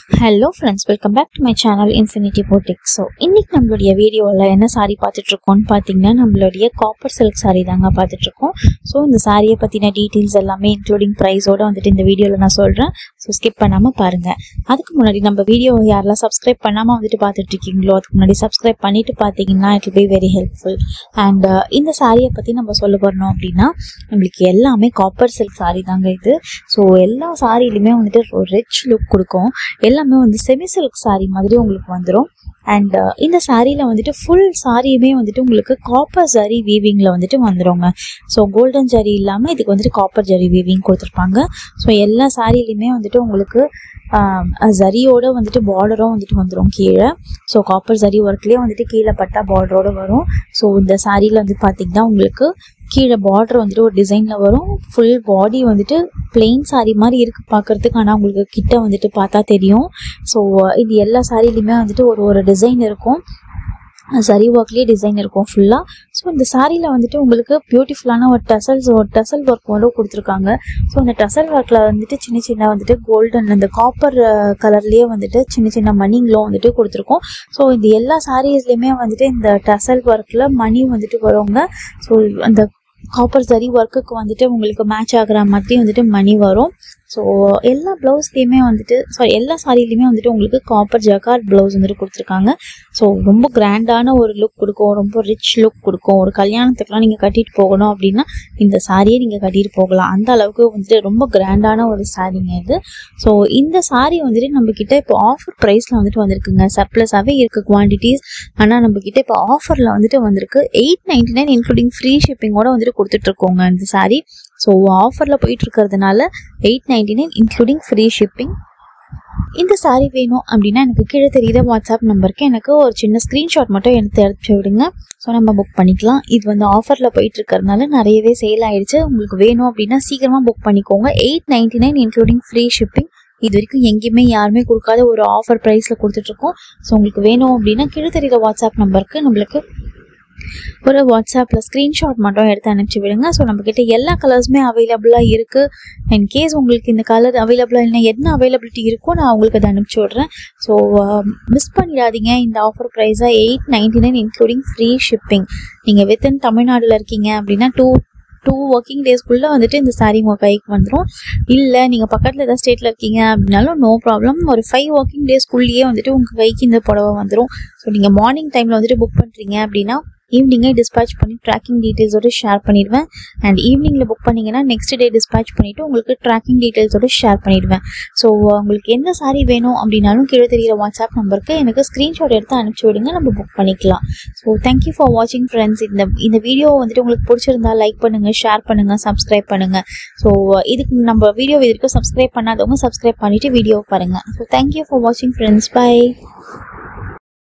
Hello friends, welcome back to my channel Infinity Boutique. So இன்னைக்கு நம்மளுடைய வீடியோவில் என்ன சாரி பார்த்துட்டு இருக்கோம்னு பார்த்தீங்கன்னா நம்மளுடைய காப்பர் சில்க் சாரி தாங்க பார்த்துட்டு இருக்கோம். ஸோ இந்த சாரியை பற்றின டீட்டெயில்ஸ் எல்லாமே இன்க்ளூடிங் ப்ரைஸோடு வந்துட்டு இந்த வீடியோவில் நான் சொல்கிறேன். ஸோ ஸ்கிப் பண்ணாமல் பாருங்கள். அதுக்கு முன்னாடி நம்ம வீடியோ யாரெல்லாம் சப்ஸ்கிரைப் பண்ணாமல் வந்துட்டு பார்த்துட்டு இருக்கீங்களோ அதுக்கு முன்னாடி சப்ஸ்கிரைப் பண்ணிட்டு பார்த்தீங்கன்னா it will be very helpful. And இந்த சாரியை பற்றி நம்ம சொல்ல போகிறோம் அப்படின்னா நம்மளுக்கு எல்லாமே காப்பர் சில்க் சாரி தாங்க இது. ஸோ எல்லா சாரிலையுமே வந்துட்டு ஒரு ரிச் லுக் கொடுக்கும். எல்லாமே வந்து செமி சில்க் சாரி மாதிரி உங்களுக்கு வந்துடும். அண்ட் இந்த சாரியில் வந்துட்டு ஃபுல் சாரியுமே வந்துட்டு உங்களுக்கு காப்பர் ஜரி வீவிங்கில் வந்துட்டு வந்துடுங்க. ஸோ கோல்டன் ஜரி இல்லாமல் இதுக்கு வந்துட்டு காப்பர் ஜரி வீவிங் கொடுத்துருப்பாங்க. ஸோ எல்லா சாரிலையுமே வந்துட்டு உங்களுக்கு ஜரியோட வந்துட்டு பார்டரும் வந்துட்டு வந்துடும் கீழே. ஸோ காப்பர் ஜரி ஒர்க்லேயே வந்துட்டு கீழே பட்டா பார்டரோடு வரும். ஸோ இந்த சாரியில் வந்து பார்த்திங்கன்னா உங்களுக்கு கீழே பார்டர் வந்துட்டு ஒரு டிசைனில் வரும். ஃபுல் பாடி வந்துட்டு பிளெயின் சாரி மாதிரி இருக்குது பார்க்குறதுக்கு. ஆனால் உங்களுக்கு கிட்ட வந்துட்டு பார்த்தா தெரியும். ஸோ இது எல்லா சாரிலையுமே வந்துட்டு ஒரு டிசைன் இருக்கும். சரி ஒர்க்லேயே டிசைன் இருக்கும் ஃபுல்லாக. ஸோ இந்த சாரியில் வந்துட்டு உங்களுக்கு பியூட்டிஃபுல்லான ஒரு டசல் ஒர்க் வந்து கொடுத்துருக்காங்க. ஸோ அந்த டசல் ஒர்க்கில் வந்துட்டு சின்ன சின்ன வந்துட்டு கோல்டன் அந்த காப்பர் கலர்லேயே வந்துட்டு சின்ன சின்ன மணிங்களும் வந்துட்டு கொடுத்துருக்கோம். ஸோ இந்த எல்லா சாரீஸ்லேயுமே வந்துட்டு இந்த டசல் ஒர்க்கில் மணி வந்துட்டு வருவாங்க. ஸோ அந்த காப்பர் ஜரி ஒர்க்குக்கு வந்துட்டு உங்களுக்கு மேட்ச் ஆகிற மாதிரி வந்துட்டு மணி வரும். ஸோ எல்லா ப்ளவுஸ்லேயுமே வந்துட்டு எல்லா சாரிலையுமே வந்துட்டு உங்களுக்கு காப்பர் ஜக்கார்ட் ப்ளவுஸ் வந்துட்டு கொடுத்துருக்காங்க. ஸோ ரொம்ப கிராண்டான ஒரு லுக் கொடுக்கும், ரொம்ப ரிச் லுக் கொடுக்கும். ஒரு கல்யாணத்துக்குலாம் நீங்கள் கட்டிட்டு போகணும் அப்படின்னா இந்த சாரியை நீங்கள் கட்டிட்டு போகலாம். அந்த அளவுக்கு வந்துட்டு ரொம்ப கிராண்டான ஒரு சாரிங்க இது. ஸோ இந்த சாரி வந்துட்டு நம்மக்கிட்ட இப்போ ஆஃபர் ப்ரைஸில் வந்துட்டு வந்திருக்குங்க. சர்ப்ளஸாகவே இருக்குது குவான்டிட்டிஸ். ஆனால் நம்மக்கிட்ட இப்போ ஆஃபரில் வந்துட்டு வந்திருக்கு. 899 இன்க்ளூடிங் ஃப்ரீ ஷிப்பிங்கோட வந்துட்டு கொடுத்துட்ருக்கோங்க இந்த சாரி. ஸோ ஆஃபரில் போயிட்டு இருக்கிறதுனால 899 இன்க்ளூடிங் ஃப்ரீ ஷிப்பிங். இந்த சாரீ வேணும் அப்படின்னா எனக்கு கீழே தெரியுற வாட்ஸ்அப் நம்பருக்கு எனக்கு ஒரு சின்ன ஸ்க்ரீன்ஷாட் மட்டும் எடுத்து விடுங்க. ஸோ நம்ம புக் பண்ணிக்கலாம். இது வந்து ஆஃபரில் போயிட்டு இருக்கிறதுனால நிறையவே சேல் ஆயிடுச்சு. உங்களுக்கு வேணும் அப்படின்னா சீக்கிரமாக புக் பண்ணிக்கோங்க. 899 இன்க்ளூடிங் ஃப்ரீ ஷிப்பிங். இது வரைக்கும் எங்கேயுமே யாருமே கொடுக்காத ஒரு ஆஃபர் ப்ரைஸில் கொடுத்துட்ருக்கோம். ஸோ உங்களுக்கு வேணும் அப்படின்னா கீழே தெரியுற வாட்ஸ்அப் நம்பருக்கு நம்மளுக்கு ஒரு வாட்ஸ்அப்பில் ஸ்க்ரீன்ஷாட் மட்டும் எடுத்து அனுப்பிச்சி விடுங்க. ஸோ நம்மக்கிட்ட எல்லா கலர்ஸுமே அவைலபிளாக இருக்குது. இன் கேஸ் உங்களுக்கு இந்த கலர் அவைலபிளாக இல்லைன்னா என்ன அவைலபிலிட்டி இருக்கோ நான் உங்களுக்கு அதை அனுப்பிச்சி விட்றேன். ஸோ மிஸ் பண்ணிடாதீங்க இந்த ஆஃபர் ப்ரைஸாக 899 இன்க்ளூடிங் ஃப்ரீ ஷிப்பிங். நீங்கள் வித்தின் தமிழ்நாட்டில் இருக்கீங்க அப்படின்னா டூ ஒர்க்கிங் டேஸ்க்குள்ளே வந்துட்டு இந்த சாரீ உங்கள் கைக்கு வந்துடும். இல்லை நீங்கள் பக்கத்தில் ஏதாவது ஸ்டேட்டில் இருக்கீங்க அப்படின்னாலும் நோ ப்ராப்ளம். ஒரு 5 ஒர்க்கிங் டேஸ்க்குள்ளேயே வந்துட்டு உங்கள் கைக்கு இந்த புடவை வந்துடும். ஸோ நீங்கள் மார்னிங் டைமில் வந்துட்டு புக் பண்ணுறீங்க அப்படின்னா ஈவினிங்கே டிஸ்பேச் பண்ணி ட்ராக்கிங் டீட்டெயில்ஸோடு ஷேர் பண்ணிடுவேன். அண்ட் ஈவினிங்கில் புக் பண்ணிங்கன்னா நெக்ஸ்ட் டே டிஸ்பேச் பண்ணிவிட்டு உங்களுக்கு ட்ராக்கிங் டீட்டெயில்ஸோடு ஷேர் பண்ணிடுவேன். ஸோ உங்களுக்கு எந்த சாரீ வேணும் அப்படின்னாலும் கீழே தெரிகிற வாட்ஸ்அப் நம்பருக்கு எனக்கு ஸ்க்ரீன்ஷாட் எடுத்து அனுப்பிச்சி விடுங்க, நம்ம புக் பண்ணிக்கலாம். ஸோ தேங்க்யூ ஃபார் வாட்சிங் ஃப்ரெண்ட்ஸ். இந்த வீடியோ வந்துட்டு உங்களுக்கு பிடிச்சிருந்தா லைக் பண்ணுங்கள், ஷேர் பண்ணுங்கள், சப்ஸ்கிரைப் பண்ணுங்கள். ஸோ இதுக்கு நம்ம வீடியோ இது வரைக்கும் சப்ஸ்கிரைப் பண்ணாதவங்க சப்ஸ்கிரைப் பண்ணிவிட்டு வீடியோ பாருங்கள். ஸோ தேங்க்யூ ஃபார் வாட்சிங் ஃப்ரெண்ட்ஸ். பை.